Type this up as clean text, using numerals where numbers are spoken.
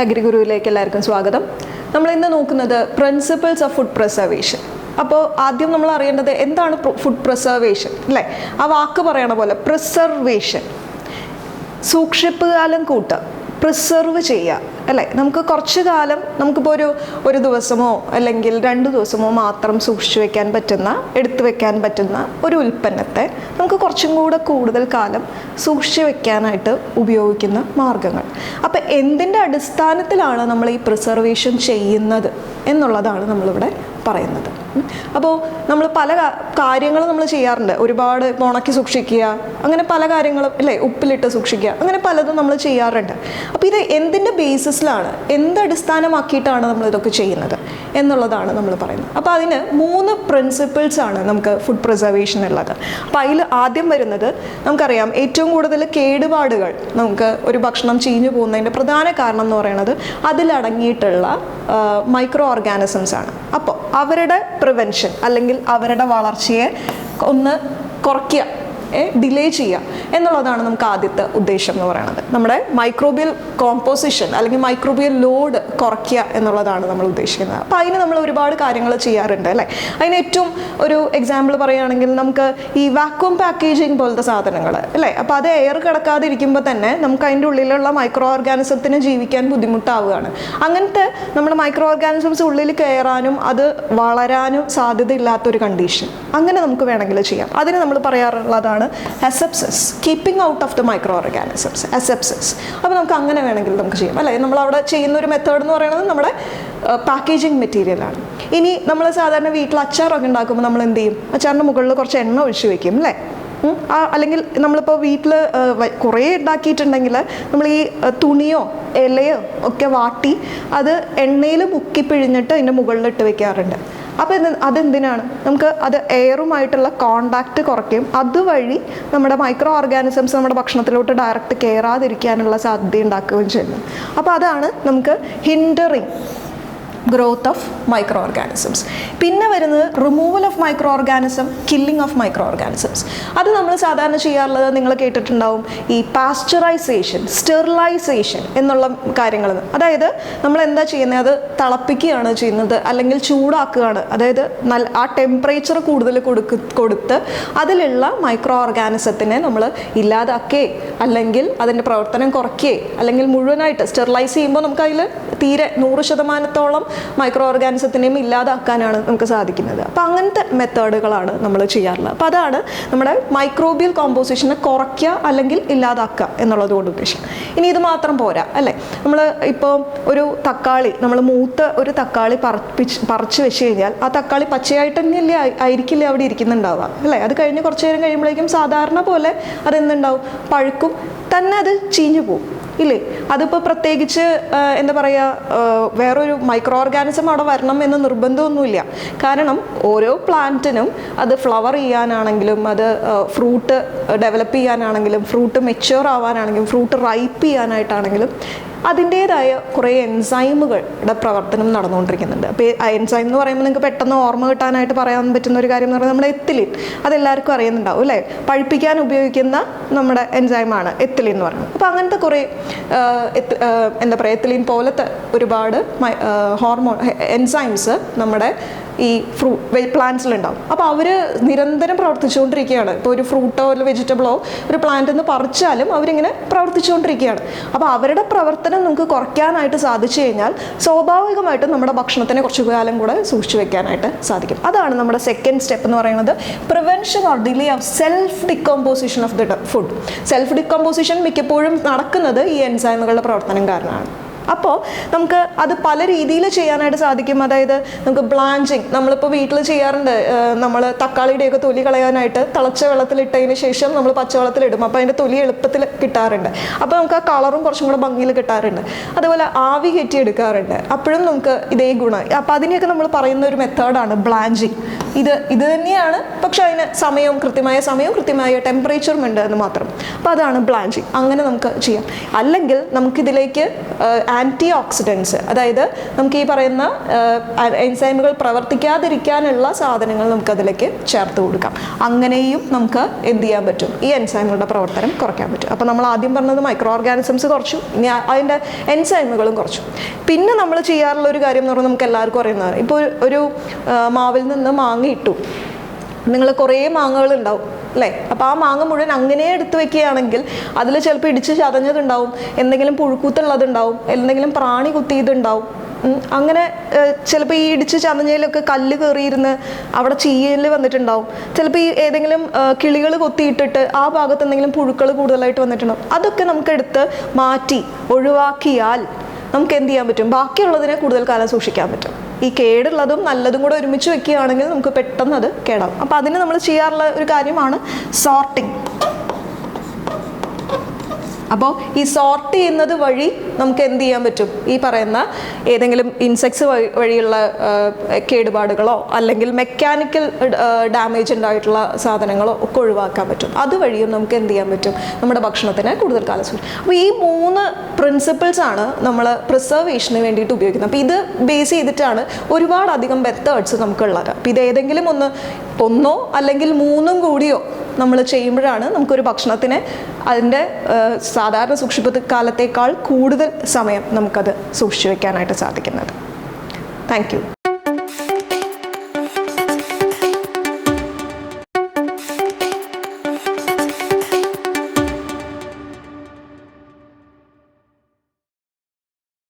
അഗ്രിഗുരുവിലേക്ക് എല്ലാവർക്കും സ്വാഗതം. നമ്മൾ ഇന്ന് നോക്കുന്നത് പ്രിൻസിപ്പിൾസ് ഓഫ് ഫുഡ് പ്രിസർവേഷൻ. അപ്പോൾ ആദ്യം നമ്മൾ അറിയേണ്ടത് എന്താണ് ഫുഡ് പ്രിസർവേഷൻ അല്ലേ? ആ വാക്ക് പറയണ പോലെ പ്രിസർവേഷൻ, സൂക്ഷിപ്പ് കാലം കൂട്ടുക, പ്രിസർവ് ചെയ്യുക അല്ലേ? നമുക്ക് കുറച്ച് കാലം നമുക്കിപ്പോൾ ഒരു ദിവസമോ അല്ലെങ്കിൽ 2 ദിവസമോ മാത്രം സൂക്ഷിച്ചു വെക്കാൻ പറ്റുന്ന, എടുത്തു വെക്കാൻ പറ്റുന്ന ഒരു ഉൽപ്പന്നത്തെ നമുക്ക് കുറച്ചും കൂടെ കൂടുതൽ കാലം സൂക്ഷിച്ചു വെക്കാനായിട്ട് ഉപയോഗിക്കുന്ന മാർഗങ്ങൾ. അപ്പം എന്തിൻ്റെ അടിസ്ഥാനത്തിലാണ് നമ്മൾ ഈ പ്രിസർവേഷൻ ചെയ്യുന്നത് എന്നുള്ളതാണ് നമ്മളിവിടെ പറയുന്നത്. അപ്പോൾ നമ്മൾ പല കാര്യങ്ങളും നമ്മൾ ചെയ്യാറുണ്ട്. ഒരുപാട് ഉണക്കി സൂക്ഷിക്കുക, അങ്ങനെ പല കാര്യങ്ങളും അല്ലേ, ഉപ്പിലിട്ട് സൂക്ഷിക്കുക, അങ്ങനെ പലതും നമ്മൾ ചെയ്യാറുണ്ട്. അപ്പോൾ ഇത് എന്തിൻ്റെ ബേസിസിലാണ്, എന്തടിസ്ഥാനമാക്കിയിട്ടാണ് നമ്മൾ ഇതൊക്കെ ചെയ്യുന്നത് എന്നുള്ളതാണ് നമ്മൾ പറയുന്നത്. അപ്പോൾ അതിന് 3 പ്രിൻസിപ്പിൾസാണ് നമുക്ക് ഫുഡ് പ്രിസർവേഷൻ ഉള്ളത്. അപ്പോൾ അതിൽ ആദ്യം വരുന്നത് നമുക്കറിയാം, ഏറ്റവും കൂടുതൽ കേടുപാടുകൾ നമുക്ക് ഒരു ഭക്ഷണം ചീഞ്ഞു പോകുന്നതിൻ്റെ പ്രധാന കാരണം എന്ന് പറയുന്നത് അതിലടങ്ങിയിട്ടുള്ള മൈക്രോ ഓർഗാനിസംസ് ആണ്. അപ്പോൾ അവരുടെ പ്രിവെൻഷൻ അല്ലെങ്കിൽ അവരുടെ വളർച്ചയെ ഒന്ന് കുറയ്ക്കുക, ഡിലേ ചെയ്യുക എന്നുള്ളതാണ് നമുക്ക് ആദ്യത്തെ ഉദ്ദേശം എന്ന് പറയുന്നത്. നമ്മുടെ മൈക്രോബിയൽ കോമ്പോസിഷൻ അല്ലെങ്കിൽ മൈക്രോബിയൽ ലോഡ് കുറയ്ക്കുക എന്നുള്ളതാണ് നമ്മൾ ഉദ്ദേശിക്കുന്നത്. അപ്പോൾ അതിന് നമ്മൾ ഒരുപാട് കാര്യങ്ങൾ ചെയ്യാറുണ്ട് അല്ലേ? അതിന് ഏറ്റവും ഒരു എക്സാമ്പിൾ പറയുകയാണെങ്കിൽ നമുക്ക് ഈ വാക്വം പാക്കേജിങ് പോലത്തെ സാധനങ്ങൾ അല്ലേ? അപ്പോൾ അത് എയർ കിടക്കാതിരിക്കുമ്പോൾ തന്നെ നമുക്ക് അതിൻ്റെ ഉള്ളിലുള്ള മൈക്രോ ഓർഗാനിസത്തിന് ജീവിക്കാൻ ബുദ്ധിമുട്ടാവുകയാണ്. അങ്ങനത്തെ നമ്മുടെ മൈക്രോ ഓർഗാനിസംസ് ഉള്ളിൽ കയറാനും അത് വളരാനും സാധ്യതയില്ലാത്തൊരു കണ്ടീഷൻ അങ്ങനെ നമുക്ക് വേണമെങ്കിൽ ചെയ്യാം. അതിന് നമ്മൾ പറയാറുള്ളതാണ് asepsis, keeping out of the micro organisms, asepsis. അപ്പോൾ നമുക്ക് അങ്ങനെ വേണമെങ്കിൽ നമുക്ക് ചെയ്യാം അല്ലേ? നമ്മളവിടെ ചെയ്യുന്ന ഒരു മെത്തേഡ് എന്ന് പറയുന്നത് നമ്മുടെ പാക്കേജിങ് മെറ്റീരിയലാണ്. ഇനി നമ്മൾ സാധാരണ വീട്ടിൽ അച്ചാറൊക്കെ ഉണ്ടാക്കുമ്പോൾ നമ്മൾ എന്ത് ചെയ്യും? അച്ചാറിൻ്റെ മുകളിൽ കുറച്ച് എണ്ണ ഒഴിച്ച് വെക്കും അല്ലേ? അല്ലെങ്കിൽ നമ്മളിപ്പോൾ വീട്ടിൽ കുറേ ഉണ്ടാക്കിയിട്ടുണ്ടെങ്കിൽ നമ്മൾ ഈ തുണിയോ ഇലയോ ഒക്കെ വാട്ടി അത് എണ്ണയിൽ മുക്കി പിഴിഞ്ഞിട്ട് അതിൻ്റെ മുകളിലിട്ട് വെക്കാറുണ്ട്. അപ്പോൾ അതെന്തിനാണ്? നമുക്ക് അത് എയറുമായിട്ടുള്ള കോണ്ടാക്റ്റ് കുറയ്ക്കും, അതുവഴി നമ്മുടെ മൈക്രോ ഓർഗാനിസംസ് നമ്മുടെ ഭക്ഷണത്തിലോട്ട് ഡയറക്റ്റ് കയറാതിരിക്കാനുള്ള സാധ്യത ഉണ്ടാക്കുകയും ചെയ്യുന്നു. അപ്പോൾ അതാണ് നമുക്ക് hindering growth of micro organisms. പിന്നെ വരുന്നത് removal of micro organism, killing of micro organisms. അത് നമ്മൾ സാധാരണ ചെയ്യാറുള്ളത് നിങ്ങൾ കേട്ടിട്ടുണ്ടാവും, ഈ പാസ്ചറൈസേഷൻ, സ്റ്റെറിലൈസേഷൻ എന്നുള്ള കാര്യങ്ങൾ. അതായത് നമ്മൾ എന്താ ചെയ്യുന്നത്? അത് തിളപ്പിക്കുകയാണ് ചെയ്യുന്നത് അല്ലെങ്കിൽ ചൂടാക്കുകയാണ്. അതായത് ആ ടെമ്പറേച്ചർ കൂടുതൽ കൊടുത്ത് അതിലുള്ള മൈക്രോ ഓർഗാനിസത്തിനെ നമ്മൾ ഇല്ലാതാക്കുകയെ അല്ലെങ്കിൽ അതിൻ്റെ പ്രവർത്തനം കുറയ്ക്കുകയെ അല്ലെങ്കിൽ മുഴുവനായിട്ട് സ്റ്റെറിലൈസ് ചെയ്യുമ്പോൾ നമുക്ക് അതിൽ തീരെ 100% മൈക്രോ ഓർഗാനിസത്തിനെയും ഇല്ലാതാക്കാനാണ് നമുക്ക് സാധിക്കുന്നത്. അപ്പോൾ അങ്ങനത്തെ മെത്തേഡുകളാണ് നമ്മൾ ചെയ്യാറുള്ളത്. അപ്പോൾ അതാണ് നമ്മുടെ മൈക്രോബിയൽ കോമ്പോസിഷനെ കുറയ്ക്കുക അല്ലെങ്കിൽ ഇല്ലാതാക്കുക എന്നുള്ളതുകൊണ്ട് ഉദ്ദേശിക്കും. ഇനി ഇത് മാത്രം പോരാ അല്ലേ? നമ്മൾ ഇപ്പോൾ ഒരു തക്കാളി, നമ്മൾ മൂത്ത ഒരു തക്കാളി പറിച്ച് വെച്ച് കഴിഞ്ഞാൽ ആ തക്കാളി പച്ചയായിട്ട് തന്നെയല്ലേ ആയിരിക്കില്ലേ അവിടെ ഇരിക്കുന്നുണ്ടാവുക അല്ലേ? അത് കഴിഞ്ഞ് കുറച്ച് നേരം കഴിയുമ്പോഴേക്കും സാധാരണ പോലെ അതെന്തുണ്ടാവും? പഴുക്കും, തന്നെ അത് ചീഞ്ഞു പോകും ഇല്ലേ? അതിപ്പോൾ പ്രത്യേകിച്ച് എന്താ പറയുക, വേറൊരു മൈക്രോ ഓർഗാനിസം അവിടെ വരണം എന്ന് നിർബന്ധമൊന്നുമില്ല. കാരണം ഓരോ പ്ലാന്റിനും അത് ഫ്ലവർ ചെയ്യാനാണെങ്കിലും അത് ഫ്രൂട്ട് ഡെവലപ്പ് ചെയ്യാനാണെങ്കിലും ഫ്രൂട്ട് മെച്യൂർ ആവാനാണെങ്കിലും ഫ്രൂട്ട് റൈപ്പ് ചെയ്യാനായിട്ടാണെങ്കിലും അതിൻ്റേതായ കുറേ എൻസൈമുകളുടെ പ്രവർത്തനം നടന്നുകൊണ്ടിരിക്കുന്നുണ്ട്. അപ്പോൾ ആ എൻസൈം എന്ന് പറയുമ്പോൾ നിങ്ങൾക്ക് പെട്ടെന്ന് ഓർമ്മ കിട്ടാനായിട്ട് പറയാൻ പറ്റുന്ന ഒരു കാര്യം എന്ന് പറയുന്നത് നമ്മുടെ എത്തിലിൻ. അതെല്ലാവർക്കും അറിയുന്നുണ്ടാവും അല്ലേ? പഴുപ്പിക്കാൻ ഉപയോഗിക്കുന്ന നമ്മുടെ എൻസൈമാണ് എത്തിലിൻ എന്ന് പറയുന്നത്. അപ്പോൾ അങ്ങനത്തെ കുറേ എന്താ പറയുക, എത്തിലിൻ പോലത്തെ ഒരുപാട് ഹോർമോൺ എൻസൈംസ് നമ്മുടെ ഈ പ്ലാന്റ്സിലുണ്ടാവും. അപ്പോൾ അവർ നിരന്തരം പ്രവർത്തിച്ചുകൊണ്ടിരിക്കുകയാണ്. ഇപ്പോൾ ഒരു ഫ്രൂട്ടോ ഒരു വെജിറ്റബിളോ ഒരു പ്ലാന്റിൽ നിന്ന് പറിച്ചാലും അവരിങ്ങനെ പ്രവർത്തിച്ചുകൊണ്ടിരിക്കുകയാണ്. അപ്പോൾ അവരുടെ പ്രവർത്തനം നമുക്ക് കുറയ്ക്കാനായിട്ട് സാധിച്ചു കഴിഞ്ഞാൽ സ്വാഭാവികമായിട്ടും നമ്മുടെ ഭക്ഷണത്തിനെ കുറച്ചു കാലം കൂടെ സൂക്ഷിച്ചു വെക്കാനായിട്ട് സാധിക്കും. അതാണ് നമ്മുടെ സെക്കൻഡ് സ്റ്റെപ്പ് എന്ന് പറയുന്നത്, prevention or delay of self decomposition of the food. Self decomposition മിക്കപ്പോഴും നടക്കുന്നത് ഈ എൻസൈമുകളുടെ പ്രവർത്തനം കാരണമാണ്. അപ്പോൾ നമുക്ക് അത് പല രീതിയിൽ ചെയ്യാനായിട്ട് സാധിക്കും. അതായത് നമുക്ക് ബ്ലാഞ്ചിങ് നമ്മളിപ്പോൾ വീട്ടിൽ ചെയ്യാറുണ്ട്. നമ്മൾ തക്കാളിയുടെയൊക്കെ തൊലി കളയാനായിട്ട് തിളച്ച വെള്ളത്തിലിട്ടതിന് ശേഷം നമ്മൾ പച്ചവെള്ളത്തിലിടും. അപ്പോൾ അതിൻ്റെ തൊലി എളുപ്പത്തിൽ കിട്ടാറുണ്ട്. അപ്പോൾ നമുക്ക് ആ കളറും കുറച്ചും കൂടെ ഭംഗിയിൽ കിട്ടാറുണ്ട്. അതുപോലെ ആവി കയറ്റി എടുക്കാറുണ്ട്, അപ്പോഴും നമുക്ക് ഇതേ ഗുണം. അപ്പോൾ അതിനെയൊക്കെ നമ്മൾ പറയുന്ന ഒരു മെത്തേഡാണ് ബ്ലാഞ്ചിങ്. ഇത് തന്നെയാണ്, പക്ഷെ അതിന് കൃത്യമായ ടെമ്പറേച്ചറും ഉണ്ട് എന്ന് മാത്രം. അപ്പോൾ അതാണ് ബ്ലാഞ്ചിങ്. അങ്ങനെ നമുക്ക് ചെയ്യാം. അല്ലെങ്കിൽ നമുക്കിതിലേക്ക് ആൻറ്റി ഓക്സിഡൻസ്, അതായത് നമുക്ക് ഈ പറയുന്ന എൻസൈമുകൾ പ്രവർത്തിക്കാതിരിക്കാനുള്ള സാധനങ്ങൾ നമുക്കതിലേക്ക് ചേർത്ത് കൊടുക്കാം. അങ്ങനെയും നമുക്ക് എന്ത് ചെയ്യാൻ പറ്റും, ഈ എൻസൈമുകളുടെ പ്രവർത്തനം കുറയ്ക്കാൻ പറ്റും. അപ്പോൾ നമ്മൾ ആദ്യം പറഞ്ഞത് മൈക്രോ ഓർഗാനിസംസ് കുറച്ചു, ഇനി അതിൻ്റെ എൻസൈമുകളും കുറച്ചു. പിന്നെ നമ്മൾ ചെയ്യാറുള്ള ഒരു കാര്യം എന്ന് പറഞ്ഞാൽ നമുക്ക് എല്ലാവർക്കും അറിയുന്നതാണ്, ഇപ്പോൾ ഒരു മാവിൽ നിന്ന് മാങ്ങ ഇട്ടു, നിങ്ങൾ കുറേ മാങ്ങകൾ ഉണ്ടാവും അല്ലേ. അപ്പോൾ ആ മാങ്ങ മുഴുവൻ അങ്ങനെ എടുത്ത് വെക്കുകയാണെങ്കിൽ അതിൽ ചിലപ്പോൾ ഇടിച്ച് ചതഞ്ഞതുണ്ടാവും, എന്തെങ്കിലും പുഴുക്കൂത്തുള്ളതുണ്ടാവും, എന്തെങ്കിലും പ്രാണി കുത്തിയതുണ്ടാവും. അങ്ങനെ ചിലപ്പോൾ ഈ ഇടിച്ച് ചതഞ്ഞതിലൊക്കെ കല്ല് കയറിയിരുന്ന് അവിടെ ചീയൽ വന്നിട്ടുണ്ടാവും. ചിലപ്പോൾ ഈ ഏതെങ്കിലും കിളികൾ കൊത്തിയിട്ടിട്ട് ആ ഭാഗത്ത് എന്തെങ്കിലും പുഴുക്കൾ കൂടുതലായിട്ട് വന്നിട്ടുണ്ടാവും. അതൊക്കെ നമുക്കെടുത്ത് മാറ്റി ഒഴിവാക്കിയാൽ നമുക്ക് എന്ത് ചെയ്യാൻ പറ്റും, ബാക്കിയുള്ളതിനെ കൂടുതൽ കാലം സൂക്ഷിക്കാൻ പറ്റും. ഈ കേടുള്ളതും നല്ലതും കൂടെ ഒരുമിച്ച് വെക്കുകയാണെങ്കിൽ നമുക്ക് പെട്ടെന്ന് അത് കേടാവും. അപ്പോൾ അതിന് നമ്മൾ ചെയ്യാറുള്ള ഒരു കാര്യമാണ് സോർട്ടിങ്. അപ്പോൾ ഈ സോർട്ട് ചെയ്യുന്നത് വഴി നമുക്ക് എന്ത് ചെയ്യാൻ പറ്റും, ഈ പറയുന്ന ഏതെങ്കിലും ഇൻസെക്ട്സ് വഴിയുള്ള കേടുപാടുകളോ അല്ലെങ്കിൽ മെക്കാനിക്കൽ ഡാമേജ് ഉണ്ടായിട്ടുള്ള സാധനങ്ങളോ ഒക്കെ ഒഴിവാക്കാൻ പറ്റും. അതുവഴിയും നമുക്ക് എന്ത് ചെയ്യാൻ പറ്റും, നമ്മുടെ ഭക്ഷണത്തിന് കൂടുതൽ കാലം സൂക്ഷിക്കും. അപ്പോൾ ഈ 3 പ്രിൻസിപ്പിൾസാണ് നമ്മൾ പ്രിസർവേഷന് വേണ്ടിയിട്ട് ഉപയോഗിക്കുന്നത്. അപ്പോൾ ഇത് ബേസ് ചെയ്തിട്ടാണ് ഒരുപാടധികം മെത്തേഡ്സ് നമുക്കുള്ളത്. അപ്പോൾ ഇത് ഏതെങ്കിലും ഒന്നോ അല്ലെങ്കിൽ 3ഉം കൂടിയോ നമ്മൾ ചെയ്യുമ്പോഴാണ് നമുക്കൊരു ഭക്ഷണത്തിന് അതിൻ്റെ സാധാരണ സൂക്ഷിപ്പ് കാലത്തേക്കാൾ കൂടുതൽ സമയം നമുക്കത് സൂക്ഷിച്ചു വയ്ക്കാനായിട്ട് സാധിക്കുന്നത്. Thank you.